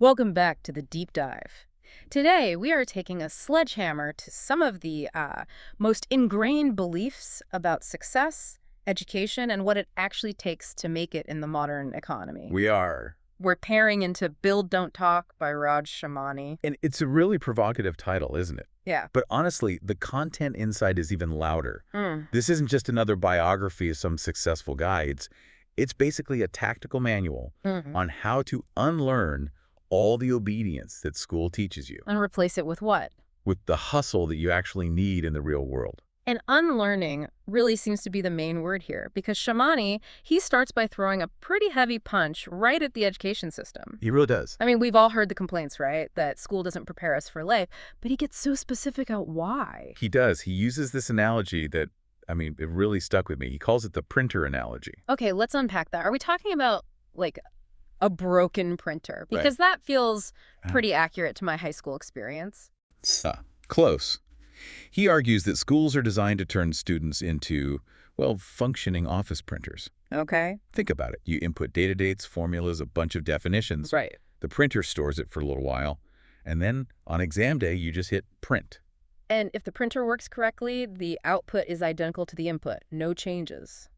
Welcome back to the deep dive. Today, we are taking a sledgehammer to some of the most ingrained beliefs about success, education, and what it actually takes to make it in the modern economy. We are. We're pairing into Build, Don't Talk by Raj Shamani. And it's a really provocative title, isn't it? Yeah. But honestly, the content inside is even louder. Mm. This isn't just another biography of some successful guy. It's basically a tactical manual on how to unlearn all the obedience that school teaches you And replace it with what? with the hustle that you actually need in the real world. And unlearning really seems to be the main word here, because Shamani, he starts by throwing a pretty heavy punch right at the education system. He really does. I mean, we've all heard the complaints, right? That school doesn't prepare us for life, but he gets so specific about why. He does. He uses this analogy that, it really stuck with me. He calls it the printer analogy. Okay, let's unpack that. Are we talking about, like, a broken printer? Right. Because that feels pretty accurate to my high school experience. Close. He argues that schools are designed to turn students into, well, functioning office printers. Okay. Think about it. You input data dates, formulas, a bunch of definitions. Right. The printer stores it for a little while, and then on exam day, you just hit print. And if the printer works correctly, the output is identical to the input. No changes.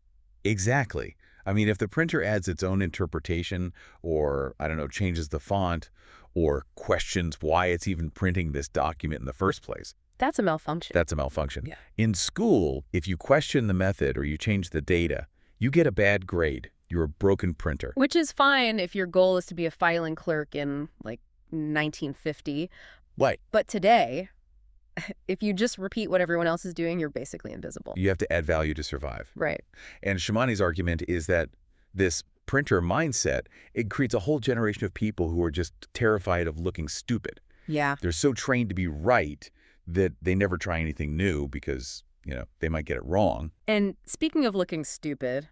Exactly. If the printer adds its own interpretation or, changes the font or questions why it's even printing this document in the first place, That's a malfunction. that's a malfunction. Yeah. In school, if you question the method or you change the data, you get a bad grade. You're a broken printer. Which is fine if your goal is to be a filing clerk in, 1950. Right. But today, if you just repeat what everyone else is doing, you're basically invisible. You have to add value to survive. Right. And Shamani's argument is that this printer mindset, it creates a whole generation of people who are just terrified of looking stupid. Yeah. They're so trained to be right that they never try anything new because, they might get it wrong. And speaking of looking stupid,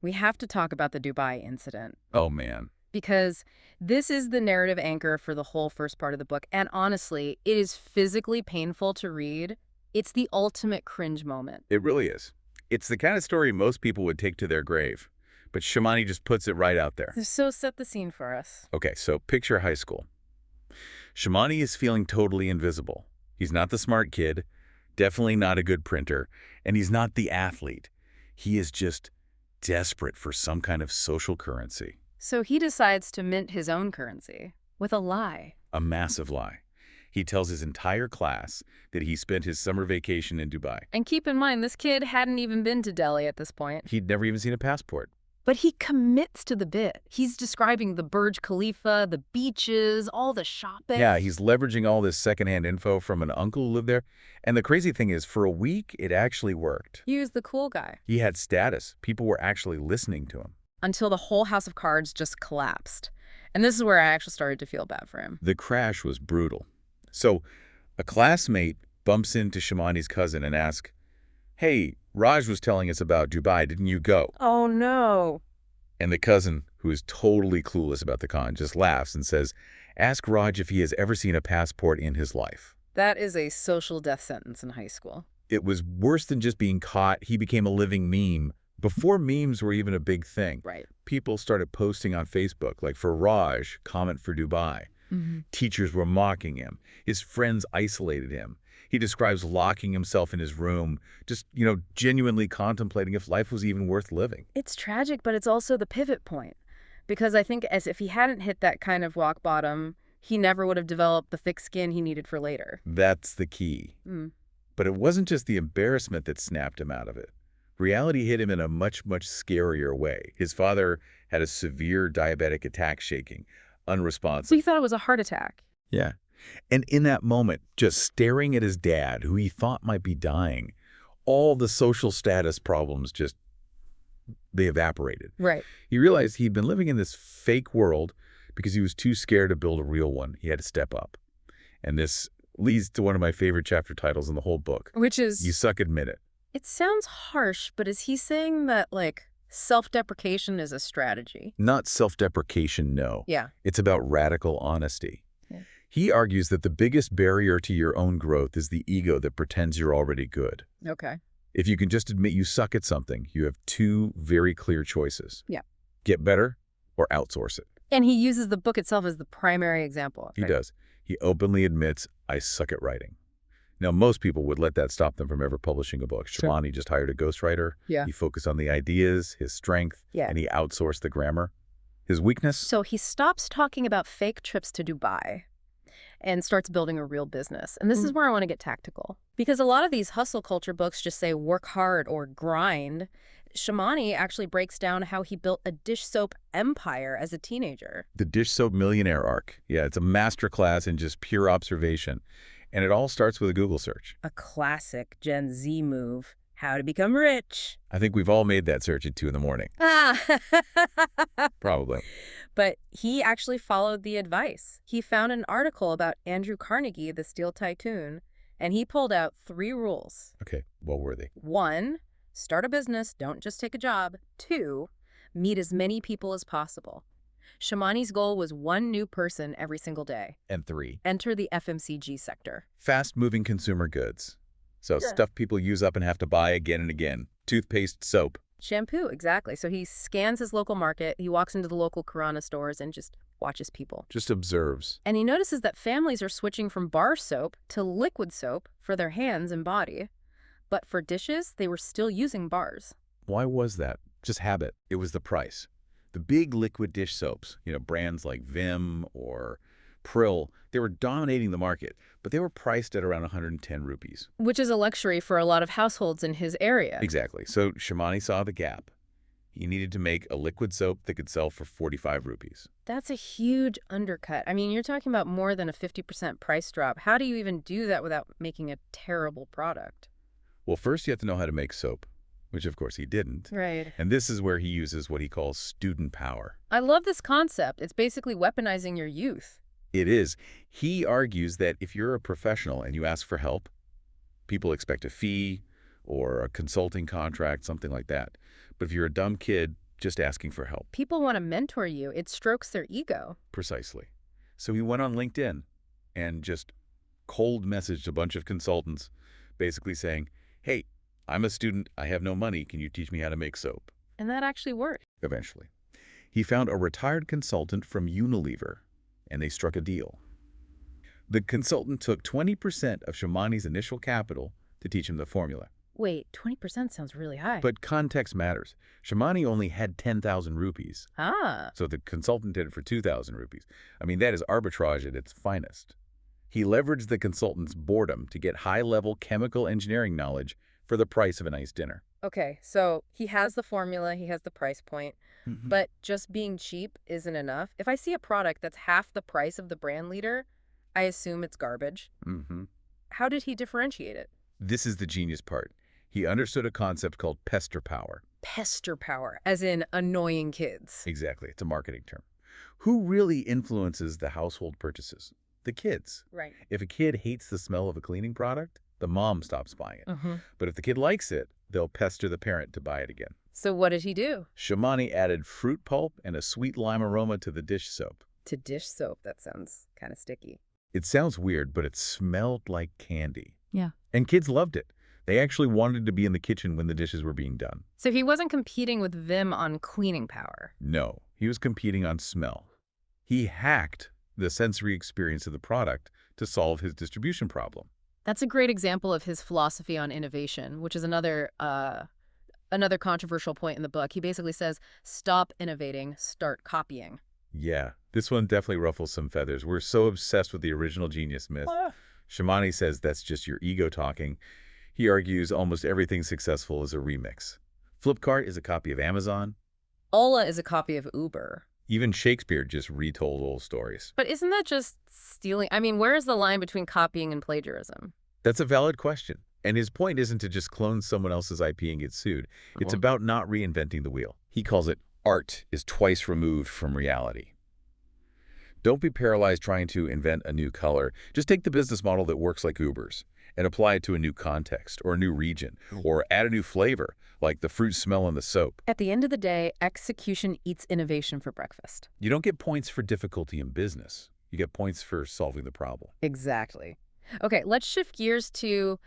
we have to talk about the Dubai incident. Oh, man. Because this is the narrative anchor for the whole first part of the book. And honestly, it is physically painful to read. It's the ultimate cringe moment. It really is. It's the kind of story most people would take to their grave. But Shamani just puts it right out there. So set the scene for us. Okay, so picture high school. Shamani is feeling totally invisible. He's not the smart kid, definitely not a good printer, and he's not the athlete. He is just desperate for some kind of social currency. So he decides to mint his own currency with a lie. A massive lie. He tells his entire class that he spent his summer vacation in Dubai. And keep in mind, this kid hadn't even been to Delhi at this point. He'd never even seen a passport. But he commits to the bit. He's describing the Burj Khalifa, the beaches, all the shopping. Yeah, he's leveraging all this secondhand info from an uncle who lived there. And the crazy thing is, for a week, it actually worked. He was the cool guy. He had status. People were actually listening to him. Until the whole house of cards just collapsed. And this is where I actually started to feel bad for him. The crash was brutal. So a classmate bumps into Shamani's cousin and asks, "Hey, Raj was telling us about Dubai. Didn't you go?" Oh, no. And the cousin, who is totally clueless about the con, just laughs and says, "Ask Raj if he has ever seen a passport in his life." That is a social death sentence in high school. It was worse than just being caught. He became a living meme. Before memes were even a big thing. Right. People started posting on Facebook, like for Raj, comment for Dubai. Teachers were mocking him. His friends isolated him. He describes locking himself in his room, just, genuinely contemplating if life was even worth living. It's tragic, but it's also the pivot point. Because I think as if he hadn't hit that kind of rock bottom, he never would have developed the thick skin he needed for later. That's the key. But it wasn't just the embarrassment that snapped him out of it. Reality hit him in a much, much scarier way. His father had a severe diabetic attack, shaking, unresponsive. So he thought it was a heart attack. Yeah. And in that moment, just staring at his dad, who he thought might be dying, all the social status problems they evaporated. Right. He realized he'd been living in this fake world because he was too scared to build a real one. He had to step up. And this leads to one of my favorite chapter titles in the whole book. Which is... You suck, admit it. It sounds harsh, but is he saying that, self-deprecation is a strategy? Not self-deprecation, no. Yeah. It's about radical honesty. Yeah. He argues that the biggest barrier to your own growth is the ego that pretends you're already good. Okay. If you can just admit you suck at something, you have two very clear choices. Yeah. Get better or outsource it. And he uses the book itself as the primary example. He does. He openly admits, I suck at writing. Now, most people would let that stop them from ever publishing a book. Sure. Shamani just hired a ghostwriter. Yeah. He focused on the ideas, his strength, and he outsourced the grammar. His weakness? So he stops talking about fake trips to Dubai and starts building a real business. And this is where I want to get tactical. Because a lot of these hustle culture books just say work hard or grind. Shamani actually breaks down how he built a dish soap empire as a teenager. The dish soap millionaire arc. Yeah, it's a masterclass in just pure observation. And it all starts with a Google search. A classic Gen Z move. How to become rich. I think we've all made that search at 2 in the morning. Ah. Probably. But he actually followed the advice. He found an article about Andrew Carnegie, the steel tycoon, and he pulled out 3 rules. Okay, what were they? 1, start a business, don't just take a job. 2, meet as many people as possible. Shamani's goal was 1 new person every single day. And 3, enter the FMCG sector. fast-moving consumer goods. So stuff people use up and have to buy again and again. Toothpaste, soap. Shampoo, exactly. So he scans his local market, he walks into the local Kirana stores and just watches people. Just observes. And he notices that families are switching from bar soap to liquid soap for their hands and body. But for dishes, they were still using bars. Why was that? Just habit. It was the price. The big liquid dish soaps, brands like Vim or Prill, they were dominating the market, but they were priced at around 110 rupees. Which is a luxury for a lot of households in his area. Exactly. So Shamani saw the gap. He needed to make a liquid soap that could sell for 45 rupees. That's a huge undercut. I mean, you're talking about more than a 50% price drop. How do you even do that without making a terrible product? Well, first you have to know how to make soap, which of course he didn't. Right. And this is where he uses what he calls student power. I love this concept. It's basically weaponizing your youth. It is. He argues that if you're a professional and you ask for help, people expect a fee or a consulting contract, something like that. But if you're a dumb kid just asking for help. People want to mentor you. It strokes their ego. Precisely. So he went on LinkedIn and just cold messaged a bunch of consultants, basically saying, hey, I'm a student. I have no money. Can you teach me how to make soap? And that actually worked. Eventually. He found a retired consultant from Unilever, and they struck a deal. The consultant took 20% of Shamani's initial capital to teach him the formula. Wait, 20% sounds really high. But context matters. Shamani only had 10,000 rupees. Ah. So the consultant did it for 2,000 rupees. I mean, that is arbitrage at its finest. He leveraged the consultant's boredom to get high-level chemical engineering knowledge for the price of a nice dinner. Okay, so he has the formula, he has the price point, but just being cheap isn't enough. If I see a product that's half the price of the brand leader, I assume it's garbage. How did he differentiate it? This is the genius part. He understood a concept called pester power. Pester power, as in annoying kids. Exactly. It's a marketing term. Who really influences the household purchases? The kids. Right. If a kid hates the smell of a cleaning product, the mom stops buying it. But if the kid likes it, they'll pester the parent to buy it again. So what did he do? Shamani added fruit pulp and a sweet lime aroma to the dish soap. To dish soap, that sounds kind of sticky. It sounds weird, but it smelled like candy. Yeah. And kids loved it. They actually wanted to be in the kitchen when the dishes were being done. So he wasn't competing with Vim on cleaning power. No, he was competing on smell. He hacked the sensory experience of the product to solve his distribution problem. That's a great example of his philosophy on innovation, which is another controversial point in the book. He basically says, stop innovating, start copying. Yeah, this one definitely ruffles some feathers. We're so obsessed with the original genius myth. Shamani says that's just your ego talking. He argues almost everything successful is a remix. Flipkart is a copy of Amazon. Ola is a copy of Uber. Even Shakespeare just retold old stories. But isn't that just stealing? I mean, where is the line between copying and plagiarism? That's a valid question. And his point isn't to just clone someone else's IP and get sued. It's about not reinventing the wheel. He calls it art is twice removed from reality. Don't be paralyzed trying to invent a new color. Just take the business model that works like Uber's and apply it to a new context or a new region or add a new flavor, like the fruit smell in the soap. At the end of the day, execution eats innovation for breakfast. You don't get points for difficulty in business. You get points for solving the problem. Exactly. Okay, let's shift gears to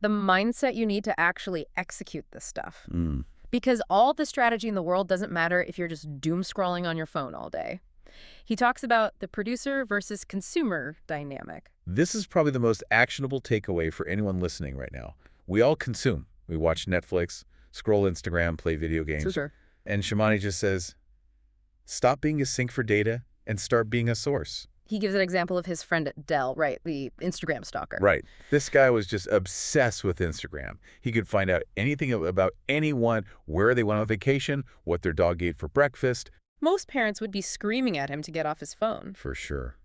the mindset you need to actually execute this stuff. Because all the strategy in the world doesn't matter if you're just doom scrolling on your phone all day. He talks about the producer versus consumer dynamic. This is probably the most actionable takeaway for anyone listening right now. We all consume. We watch Netflix, scroll Instagram, play video games. Sure. And Shamani just says, stop being a sink for data and start being a source. He gives an example of his friend at Dell, right, the Instagram stalker. Right. This guy was just obsessed with Instagram. He could find out anything about anyone, where they went on vacation, what their dog ate for breakfast. Most parents would be screaming at him to get off his phone. For sure.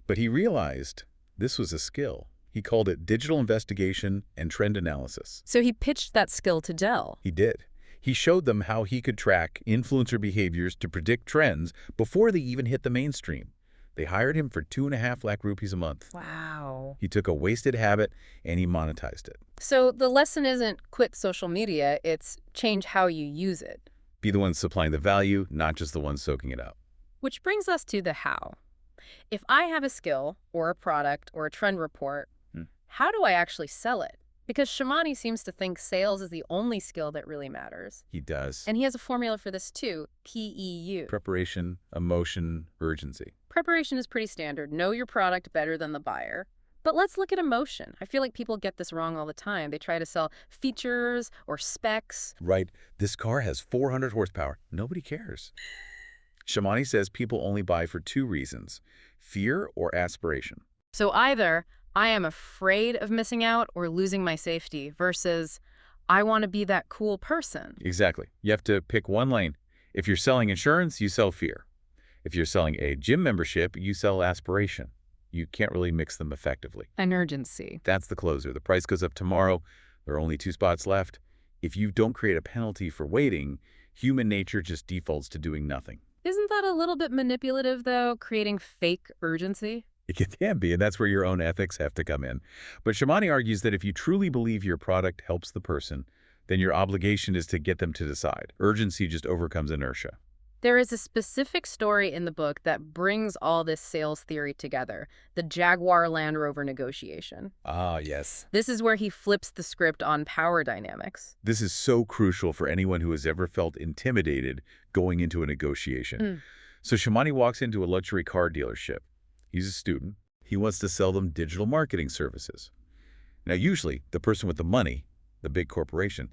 But he realized this was a skill. He called it digital investigation and trend analysis. So he pitched that skill to Dell. He did. He showed them how he could track influencer behaviors to predict trends before they even hit the mainstream. They hired him for 2.5 lakh rupees a month. Wow. He took a wasted habit and he monetized it. So the lesson isn't quit social media, it's change how you use it. Be the one supplying the value, not just the one soaking it up. Which brings us to the how. If I have a skill or a product or a trend report, how do I actually sell it? Because Shamani seems to think sales is the only skill that really matters. He does. And he has a formula for this too, PEU. Preparation, emotion, urgency. Preparation is pretty standard. Know your product better than the buyer. But let's look at emotion. I feel like people get this wrong all the time. They try to sell features or specs. Right. This car has 400 horsepower. Nobody cares. Shamani says people only buy for 2 reasons, fear or aspiration. So either I am afraid of missing out or losing my safety versus I want to be that cool person. Exactly. You have to pick one lane. If you're selling insurance, you sell fear. If you're selling a gym membership, you sell aspiration. You can't really mix them effectively. An urgency. That's the closer. The price goes up tomorrow. There are only 2 spots left. If you don't create a penalty for waiting, human nature just defaults to doing nothing. Isn't that a little bit manipulative, though, creating fake urgency? It can be, and that's where your own ethics have to come in. But Shamani argues that if you truly believe your product helps the person, then your obligation is to get them to decide. Urgency just overcomes inertia. There is a specific story in the book that brings all this sales theory together, the Jaguar Land Rover negotiation. Ah, yes. This is where he flips the script on power dynamics. This is so crucial for anyone who has ever felt intimidated going into a negotiation. So Shamani walks into a luxury car dealership. He's a student. He wants to sell them digital marketing services. Now, usually, the person with the money, the big corporation,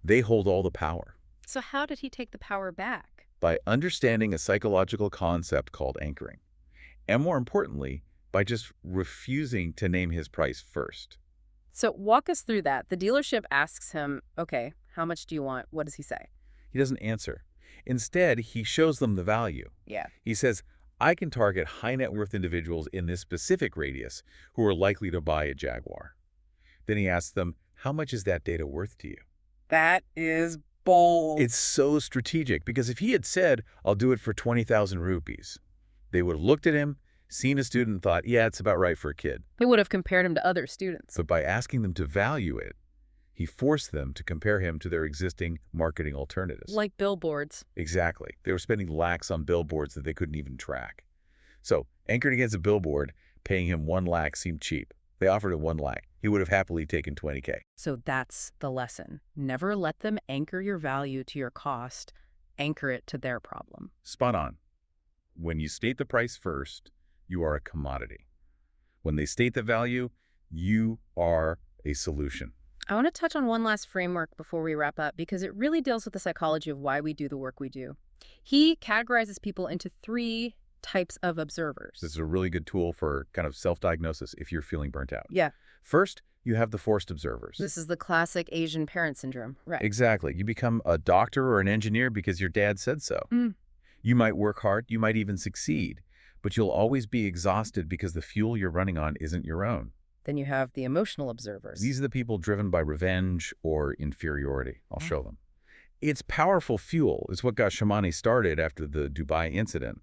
they hold all the power. So how did he take the power back? By understanding a psychological concept called anchoring. And more importantly, by just refusing to name his price first. So walk us through that. The dealership asks him, okay, how much do you want? What does he say? He doesn't answer. Instead, he shows them the value. Yeah. He says, I can target high net worth individuals in this specific radius who are likely to buy a Jaguar. Then he asks them, how much is that data worth to you? That is bold. It's so strategic because if he had said, I'll do it for 20,000 rupees, they would have looked at him, seen a student and thought, yeah, it's about right for a kid. They would have compared him to other students. But by asking them to value it, he forced them to compare him to their existing marketing alternatives. Like billboards. Exactly. They were spending lakhs on billboards that they couldn't even track. So, anchored against a billboard, paying him 1 lakh seemed cheap. They offered him 1 lakh. He would have happily taken 20K. So that's the lesson. Never let them anchor your value to your cost. Anchor it to their problem. Spot on. When you state the price first, you are a commodity. When they state the value, you are a solution. I want to touch on one last framework before we wrap up because it really deals with the psychology of why we do the work we do. He categorizes people into 3 types of observers. This is a really good tool for kind of self-diagnosis if you're feeling burnt out. Yeah. First, you have the forced observers. This is the classic Asian parent syndrome. Right. Exactly. You become a doctor or an engineer because your dad said so. You might work hard, you might even succeed, but you'll always be exhausted because the fuel you're running on isn't your own. Then you have the emotional observers. These are the people driven by revenge or inferiority. I'll show them. It's powerful fuel. It's what got Shamani started after the Dubai incident,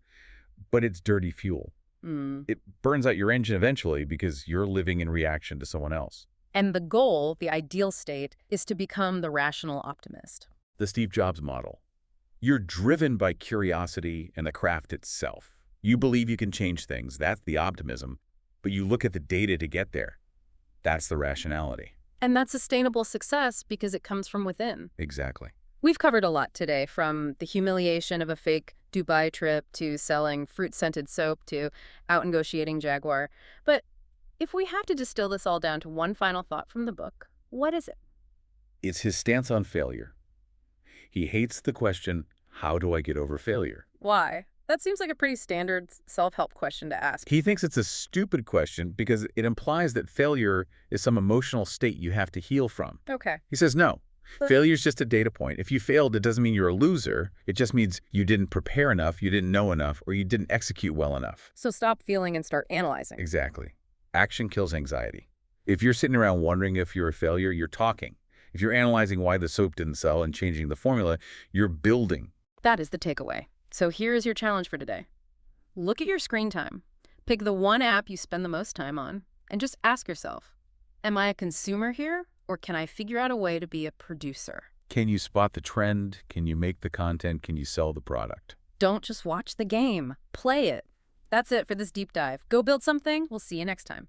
but it's dirty fuel. It burns out your engine eventually because you're living in reaction to someone else. And the goal, the ideal state, is to become the rational optimist. The Steve Jobs model. You're driven by curiosity and the craft itself. You believe you can change things. That's the optimism. But you look at the data to get there. That's the rationality. And that's sustainable success because it comes from within. Exactly. We've covered a lot today, from the humiliation of a fake Dubai trip to selling fruit-scented soap to out-negotiating Jaguar. But if we have to distill this all down to one final thought from the book, what is it? It's his stance on failure. He hates the question, how do I get over failure? Why? That seems like a pretty standard self-help question to ask. He thinks it's a stupid question because it implies that failure is some emotional state you have to heal from. Okay. He says no. But Failure is just a data point. If you failed, it doesn't mean you're a loser. It just means you didn't prepare enough, you didn't know enough, or you didn't execute well enough. so stop feeling and start analyzing. Exactly. Action kills anxiety. If you're sitting around wondering if you're a failure, you're talking. If you're analyzing why the soap didn't sell and changing the formula, you're building. That is the takeaway. So here is your challenge for today. Look at your screen time. Pick the one app you spend the most time on and just ask yourself, am I a consumer here, or can I figure out a way to be a producer? Can you spot the trend? Can you make the content? Can you sell the product? Don't just watch the game. Play it. That's it for this deep dive. Go build something. We'll see you next time.